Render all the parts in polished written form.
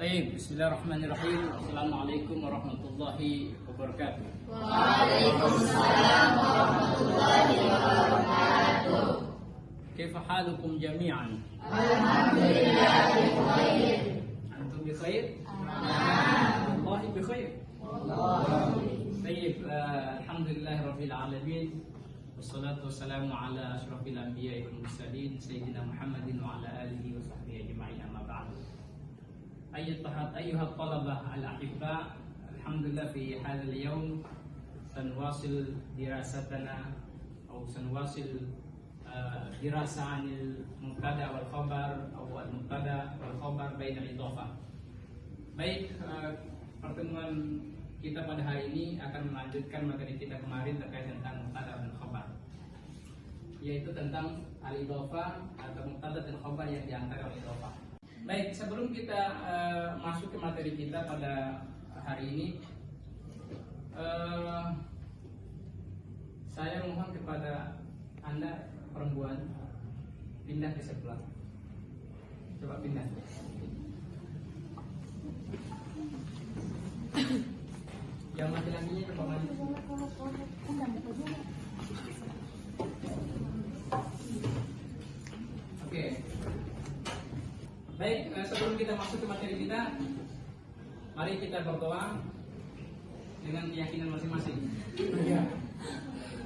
Baik, bismillahirrahmanirrahim. Assalamualaikum warahmatullahi wabarakatuh. Waalaikumsalam warahmatullahi wabarakatuh. Kaifa halukum jami'an? Alhamdulillah bikhair. Antum bikhair? Wallahi bikhair. Baik, alhamdulillahirabbil alamin. Wassalatu wassalamu ala asyrafil anbiya'i wal mursalin sayyidina Muhammadin wa ala alihi wa sahbihi ajma'in, amma ba'du. أيها الطلبة الأحباء، الحمد لله في هذا اليوم سنواصل دراستنا أو سنواصل دراسة عن المبتدأ والخبر أو المبتدأ والخبر بين الإضافة. Baik, pertemuan kita pada hari ini akan melanjutkan materi kita kemarin terkait tentang mubtada dan khabar, yaitu tentang al-idhofah atau mubtada dan khabar yang diantara al-idhofah. Baik, sebelum kita masuk ke materi kita pada hari ini, saya mohon kepada Anda perempuan pindah ke sebelah. Coba pindah. Yang laki-lakinya coba maju. Oke. Baik, sebelum kita masuk ke materi kita, mari kita berdoa dengan keyakinan masing-masing.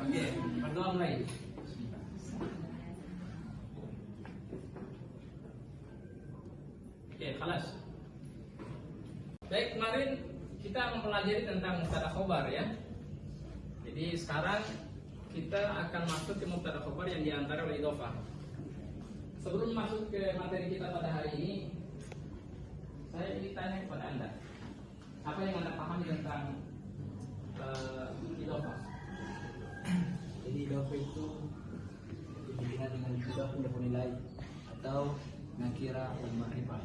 Oke, berdoa mulai. Oke, khalas. Baik, kemarin kita mempelajari tentang mubtada khobar ya. Jadi sekarang kita akan masuk ke mubtada khobar yang diantara oleh idhofah. Sebelum masuk ke materi kita pada hari ini, saya ingin tanya kepada Anda, apa yang Anda pahami tentang idhofah? Jadi idhofah itu dibina dengan idhofah pendahulu nilai atau nakira wal ma'rifah.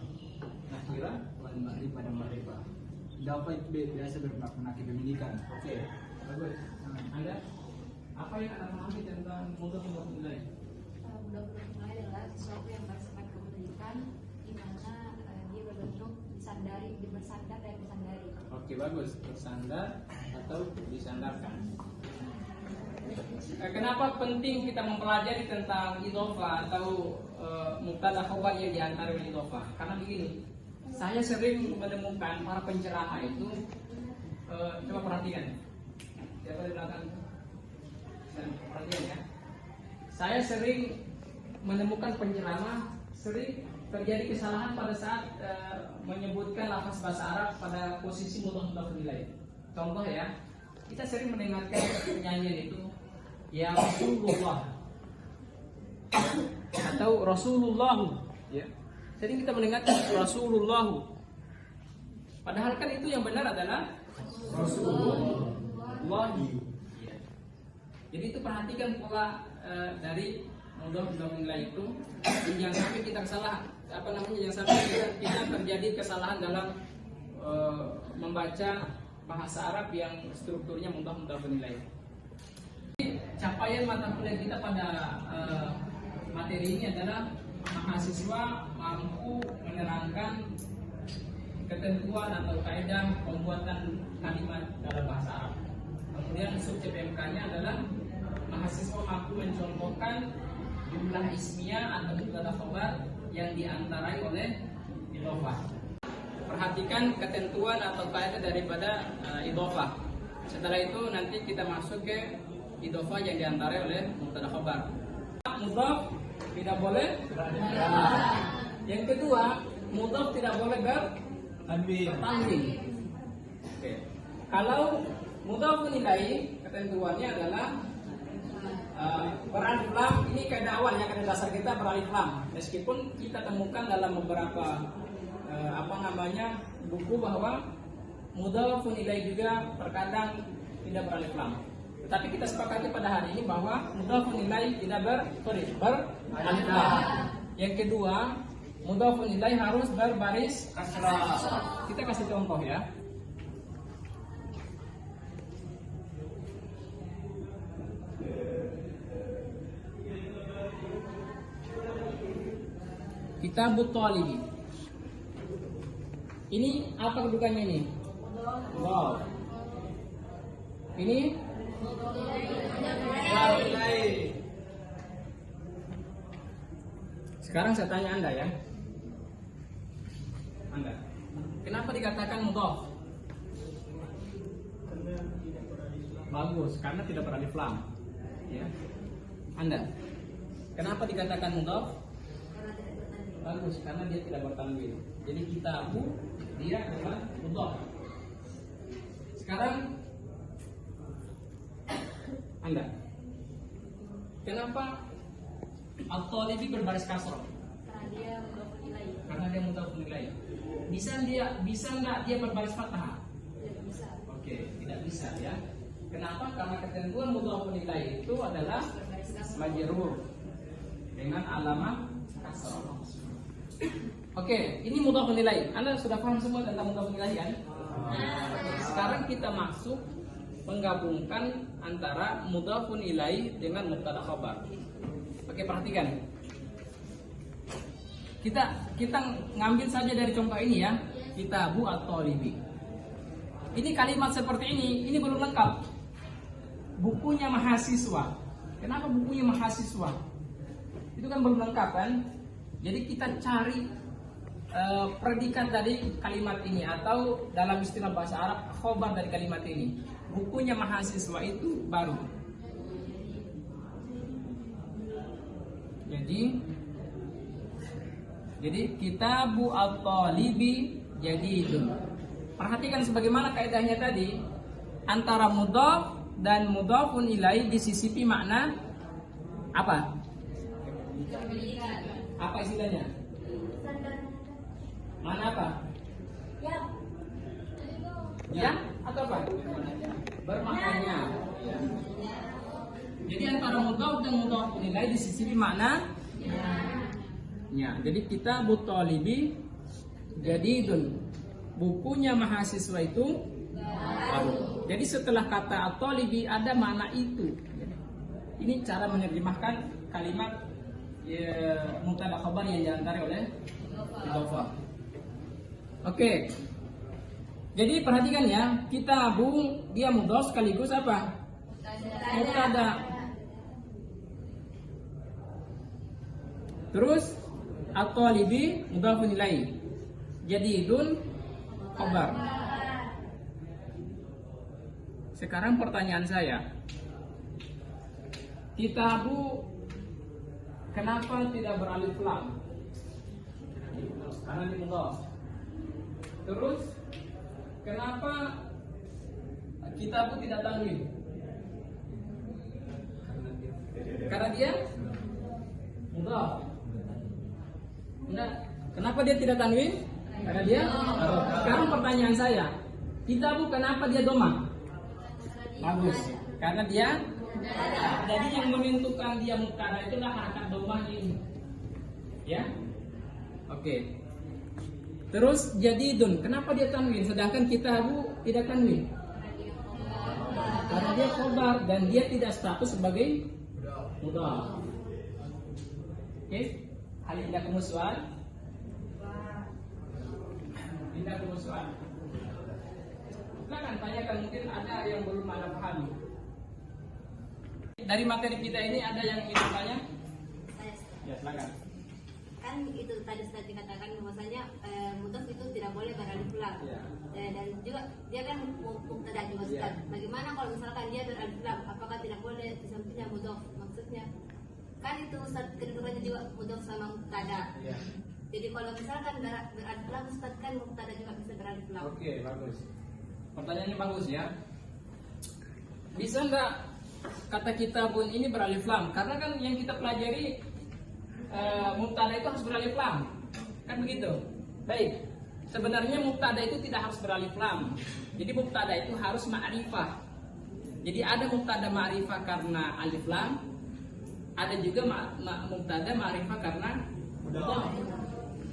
Nakira Wal ma'rifah dan ma'rifah. Idhofah itu biasa bermakna kepemilikan. Oke, bagus. Anda, apa yang Anda pahami tentang mudhaf nilai? Mudhaf nilai adalah sesuatu yang bersifat kepemilikan, di mana dia berbentuk bersandar dan bersandari. Oke, bagus. Bersandar atau disandarkan. Kenapa penting kita mempelajari tentang idhofah atau mubtada khabar yang diantara oleh idhofah? Karena begini, saya sering menemukan para penceramah itu, coba perhatikan. Siapa di belakang? Perhatikan ya. Saya sering menemukan penceramah sering terjadi kesalahan pada saat menyebutkan lafaz bahasa Arab pada posisi mudhaf nilai. Contoh ya, kita sering mendengarkan penyanyian itu ya Rasulullah atau Rasulullah ya. Sering kita mendengarkan Rasulullah. Padahal kan itu yang benar adalah Rasulullah. Ya. Jadi itu perhatikan pola dari mudhaf nilai itu, jangan sampai kita jangan sampai kita terjadi kesalahan dalam membaca bahasa Arab yang strukturnya mudhaf nilai. Capaian mata kuliah kita pada materi ini adalah mahasiswa mampu menerangkan ketentuan atau kaidah pembuatan kalimat dalam bahasa Arab. Kemudian subjek PMK-nya adalah mahasiswa mampu mencontohkan jumlah ismiyah atau mubtada khabar yang diantarai oleh idhofah. Perhatikan ketentuan atau kaidah daripada idhofah. Setelah itu nanti kita masuk ke idhofah yang diantarai oleh mubtada khabar. Mudhaf tidak boleh bertanwin. Yang kedua, mudhaf tidak boleh bertanwin. Oke. Kalau mudhaf nilai, ketentuannya adalah beralif lam. Ini kaidah awal ya, kaidah dasar kita beralif lam. Meskipun kita temukan dalam beberapa buku bahwa mudhaf nilai juga terkadang tidak beralif lam. Tetapi kita sepakati pada hari ini bahwa mudhaf nilai tidak beralif lam. Yang kedua, mudhaf nilai harus berbaris kasrah. Kita kasih contoh ya. Kitabut Thalibi. Ini apa kedudukannya ini? Mudhaf. Ini mudhaf ilaih. Sekarang saya tanya Anda ya. Anda, kenapa dikatakan mudhaf? Bagus, karena tidak beralif lam. Ya. Anda, kenapa dikatakan mudhaf? Bagus, karena dia tidak bertanwin. Jadi kitabu dia adalah mudhaf. Sekarang Anda, kenapa at-talibi berbaris kasrah? Karena dia mudhafun ilaih. Karena dia mudhafun ilaih. Bisa nggak dia berbaris fathah? Tidak bisa. Oke, tidak bisa ya. Kenapa? Karena ketentuan mudhafun ilaih itu adalah Berbaris kasrah. majrur dengan alamat kasrah. Oke, ini mudhafun ilaih. Anda sudah paham semua tentang mudhafun ilaih kan? Sekarang kita masuk menggabungkan antara mudhafun ilaih dengan mubtada khabar. Oke, perhatikan. Kita ngambil saja dari contoh ini ya. Kitabu at-talibi. Ini kalimat seperti ini belum lengkap. Bukunya mahasiswa. Kenapa bukunya mahasiswa? Itu kan belum lengkap kan? Jadi kita cari predikat dari kalimat ini atau dalam istilah bahasa Arab khobar dari kalimat ini. Bukunya mahasiswa itu baru. Jadi kitabu at-talibi jadidun. Perhatikan sebagaimana kaidahnya tadi, antara mudhaf dan mudhafun ilaih disisipi makna apa? Apa istilahnya? Mana apa? Ya atau apa? Bermaknanya. Jadi antara mudhaf dan mudhafun ilaih disisipi makna ya. Jadi kitabut talibi jadidun. Bukunya mahasiswa itu baru. Jadi setelah kata at-talibi ada makna itu. Ini cara menerjemahkan kalimat mubtada khabar yang diantara oleh idhofah. Oke. Jadi perhatikan ya, kitabu dia mudhaf sekaligus apa? Mubtada. Terus at-talibi mudhafun ilaih. Jadidun khabar. Sekarang pertanyaan saya, kitabu kenapa tidak beralif lam? Karena di mudhaf. Terus kenapa kitabu tidak tanwin? Karena dia mudhaf. Enggak. Kenapa dia tidak tanwin? Karena dia mudhaf. Sekarang pertanyaan saya, kitabu kenapa dia domah? Bagus, karena dia jadi yang menentukan dia mubtada itulah harakat domah ini. Ya. Oke. Terus jadidun, kenapa dia tanwin sedangkan kitabu tidak tanwin? Karena dia khobar dan dia tidak status sebagai mudhaf. Oke. Hal indah kemusuhan. Indah kemusuhan. Silakan tanyakan, mungkin ada yang belum ada pahami. Dari materi kita ini ada yang ingin tanya? Ya, silakan. Kan itu tadi sudah dikatakan bahwasanya mudhaf itu tidak boleh beralif lam. Ya. Dan juga dia kan mubtada juga Ustaz. Ya. Bagaimana kalau misalkan dia beralif lam? Apakah tidak boleh di sampingnya mudhaf? Maksudnya kan itu Ustaz kedudukannya juga mudhaf sama mubtada. Ya. Jadi kalau misalkan beralif lam Ustaz kan mubtada juga bisa beralif lam. Oke, bagus. Pertanyaannya bagus ya. Bisa nggak kata kitabun ini beralif lam? Karena kan yang kita pelajari mubtada itu harus beralif lam, kan begitu? Baik. Sebenarnya mubtada itu tidak harus beralif lam. Jadi mubtada itu harus ma'rifah. Jadi ada mubtada ma'rifah karena alif lam, ada juga mubtada ma'rifah karena mudhaf.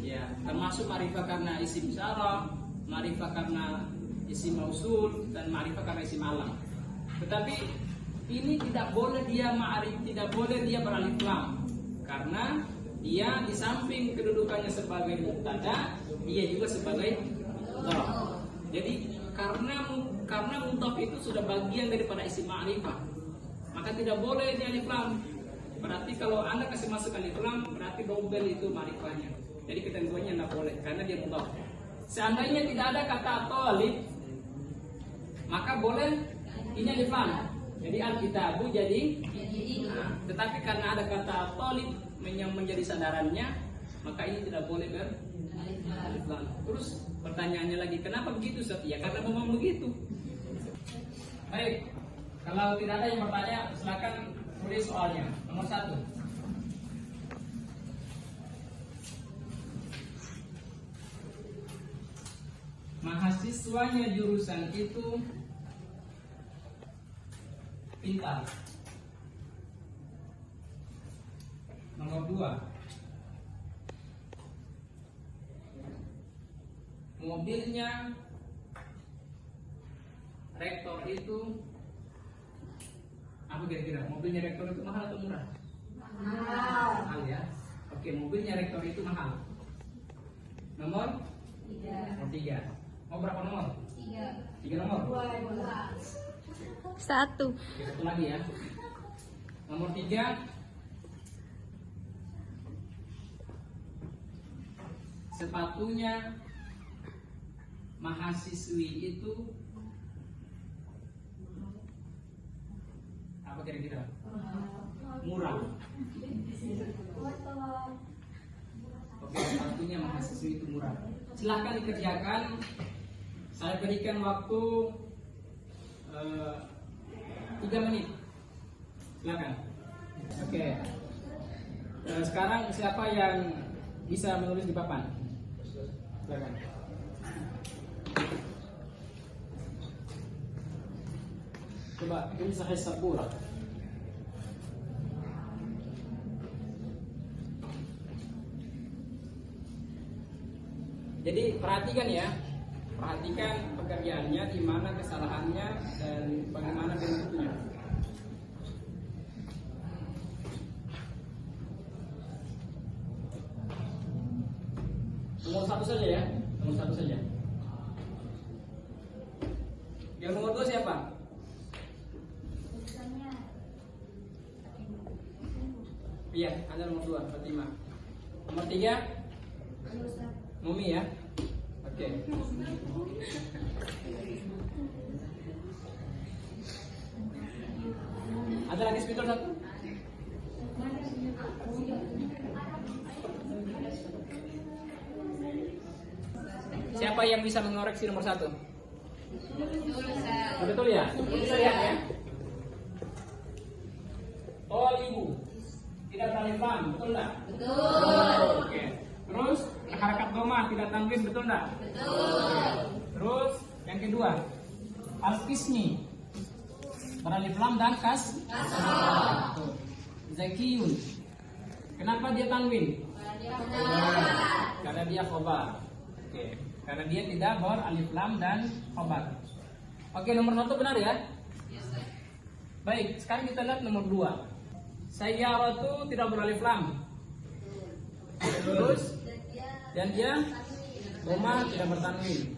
Ya, termasuk ma'rifah karena isim isyarah, ma'rifah karena isim mausul, dan ma'rifah karena isim alam. Tetapi ini tidak boleh dia tidak boleh dia beralif lam, karena dia di samping kedudukannya sebagai mubtada, dia juga sebagai karena mudhaf itu sudah bagian daripada isim ma'rifah, maka tidak boleh di alif lam. Berarti kalau Anda kasih masuk alif lam, berarti double itu ma'rifahnya. Jadi ketentuannya tidak boleh karena dia mudhaf. Seandainya tidak ada kata talib, maka boleh ini alif lam. Jadi alkitabu jadi. Nah, tetapi karena ada kata talib yang menjadi sandarannya, maka ini tidak boleh alif lam. Terus pertanyaannya lagi, kenapa begitu Ustaz? Ya karena memang begitu. Baik, kalau tidak ada yang bertanya, silakan tulis soalnya. Nomor 1. Mahasiswanya jurusan itu pintar. Nomor 2. Mobilnya rektor itu apa kira-kira? Mobilnya rektor itu mahal atau murah? Mahal ya. Oke, mobilnya rektor itu mahal. Nomor 3. Mau berapa nomor? 3 nomor. 1. Oke, satu lagi ya. Nomor 3. Sepatunya mahasiswi itu apa kira-kira? Murah. Oke, sepatunya mahasiswi itu murah. Silahkan dikerjakan. Saya berikan waktu 3 menit. Silakan. Oke. Sekarang siapa yang bisa menulis di papan? Silakan. Coba imsah as-sabura. Jadi perhatikan ya, perhatikan pekerjaannya, di mana kesalahannya dan bagaimana bentuknya. Nomor 1 saja ya, nomor 1 saja. Yang nomor 2 siapa? Iya, ada nomor 2, Fatimah. Nomor 3? Mumi ya. Oke. Ada lagi speaker 1? Siapa yang bisa mengoreksi nomor 1? Betul ya? Bisa lihat ya. Oh ibu, tidak alif lam, betul enggak? Betul. Oke. Terus harakat doma tidak tanwin, betul enggak? Betul. Terus yang kedua, al-qismi beralif lam dan kasrah. Zakiyun. Kenapa dia tanwin? Karena dia khobar. Oke. Karena dia tidak beralif lam dan khobar. Oke, nomor 1 benar ya? Baik, sekarang kita lihat nomor 2. Sayyaratu tidak beralif lam. Terus dan dia doma tidak bertanwin.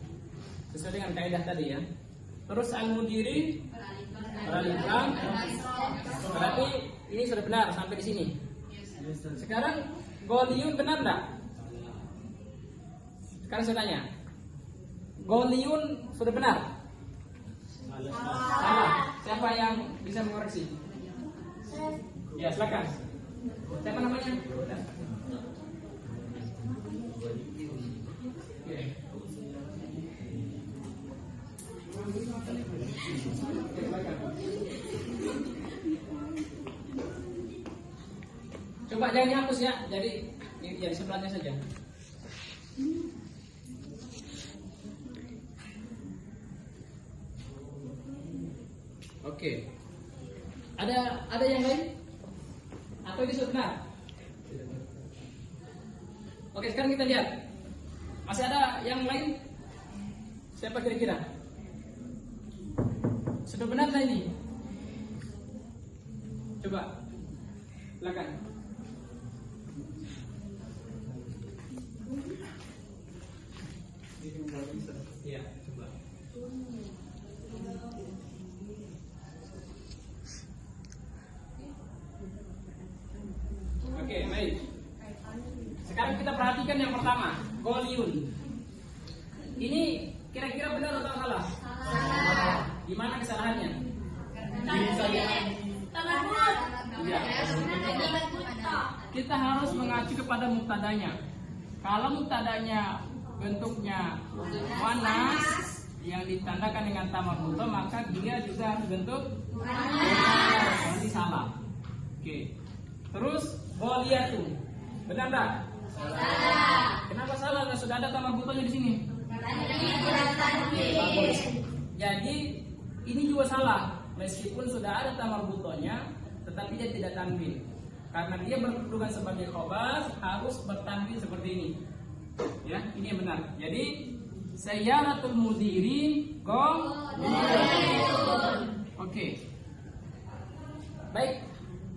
Sesuai dengan kaidah tadi ya. Terus al-mudiri beralif lam. Berarti ini sudah benar sampai di sini. Sekarang goliyun benar enggak? Sekarang saya tanya. Goliyun sudah benar? Salah. Siapa yang bisa mengoreksi? Ya, silakan. Siapa namanya? Coba jangan dihapus ya. Jadi ya di sebelahnya saja. Oke. Ada yang lain? Atau ini sudah benar? Oke, sekarang kita lihat. Masih ada yang lain? Siapa kira-kira? Sudah benar tak ini? Coba. Silakan. Iya, coba. Kira-kira benar atau salah? Gimana kesalahannya? Ya. Kita harus mengacu kepada muktadanya. Kalau muktadanya bentuknya wanas yang ditandakan dengan tamarbuto, maka dia juga harus bentuk wanas. Nanti salah. Oke. Terus ghaliyatu. Benar enggak? Salah. Kenapa salah? Nah, sudah ada tamarbutonya di sini. Bagus. Jadi ini juga salah. Meskipun sudah ada tamarbutonya, tetapi dia tidak tanwin. Karena dia berkedudukan sebagai khobar, harus bertanwin seperti ini. Ya, ini yang benar. Jadi sayyaratul mudiri Oke. Baik.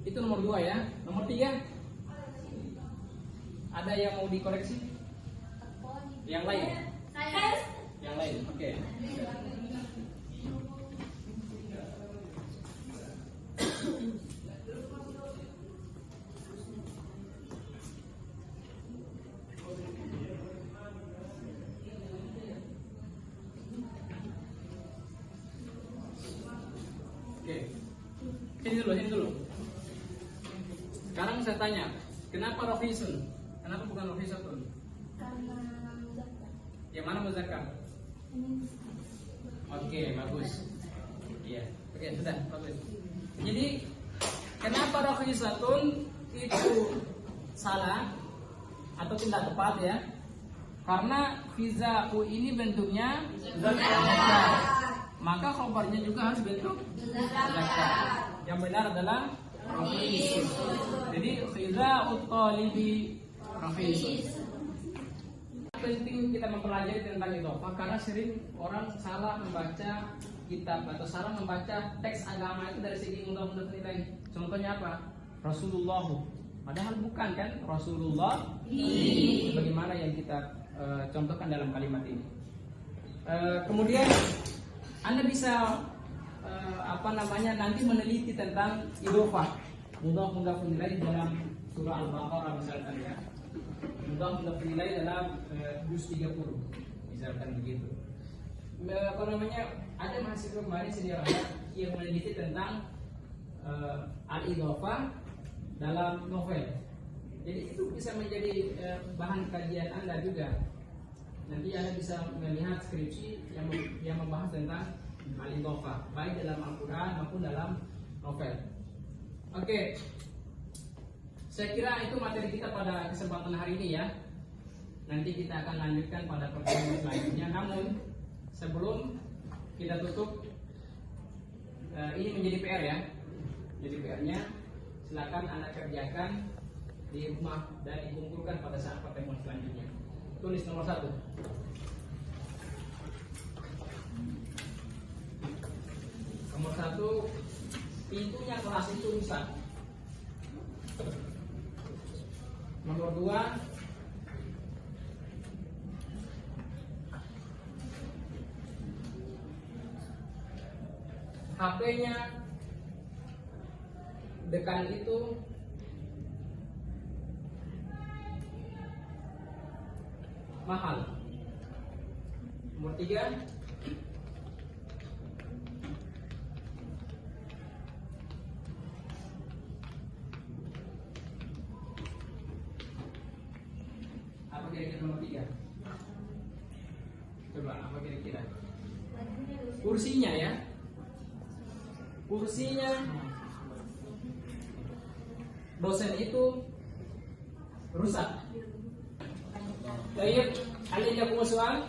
Itu nomor 2 ya. Nomor 3. Ada yang mau dikoreksi? Yang lain? Yang lain. Oke. Sini dulu. Sekarang saya tanya, kenapa Rafisun? Kenapa bukan Rafisatun? Yang mana muzakkar? Oke, bagus. Iya. Oke, sudah, bagus. Jadi, kenapa Rafisatun itu salah atau tidak tepat ya? Karena fiza'u ini bentuknya muzakkar. Maka khobarnya juga harus bentuk muzakkar. Yang benar adalah rafisun. Jadi fiza'ut talibi rafisun. Penting kita mempelajari tentang idhofah karena sering orang salah membaca kitab atau salah membaca teks agama itu dari segi mudhaf nilai. Contohnya apa? Rasulullah. Padahal bukan kan? Rasulullah. Bagaimana yang kita contohkan dalam kalimat ini. Kemudian Anda bisa nanti meneliti tentang idhofah mudhaf nilai dalam surah Al-Baqarah misalkan ya. Mudhaf nilai dalam juz 30 misalkan begitu. Ada mahasiswa kemarin senior yang meneliti tentang al-idhofah dalam novel. Jadi itu bisa menjadi bahan kajian Anda juga. Nanti Anda bisa melihat skripsi yang membahas tentang al-idhofah baik dalam Al-Quran maupun dalam novel. Oke. Saya kira itu materi kita pada kesempatan hari ini ya. Nanti kita akan lanjutkan pada pertemuan selanjutnya. Namun sebelum kita tutup, ini menjadi PR ya. Jadi PR-nya silakan Anda kerjakan di rumah dan dikumpulkan pada saat pertemuan selanjutnya. Tulis nomor 1. Nomor 1, pintunya kelas itu rusak. Nomor 2, HP-nya dekan itu mahal. Nomor 3, apa kira-kira nomor 3? Coba apa kira-kira? Kursinya ya. Kursinya dosen itu rusak. Baik, hal ini aku soal.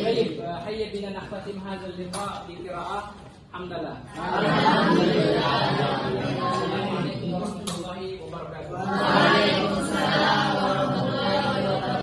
Baik, hayya bina nakhtatim hadzal liqa bi qira'ah hamdalah. Alhamdulillah. Assalamualaikum warahmatullahi wabarakatuh.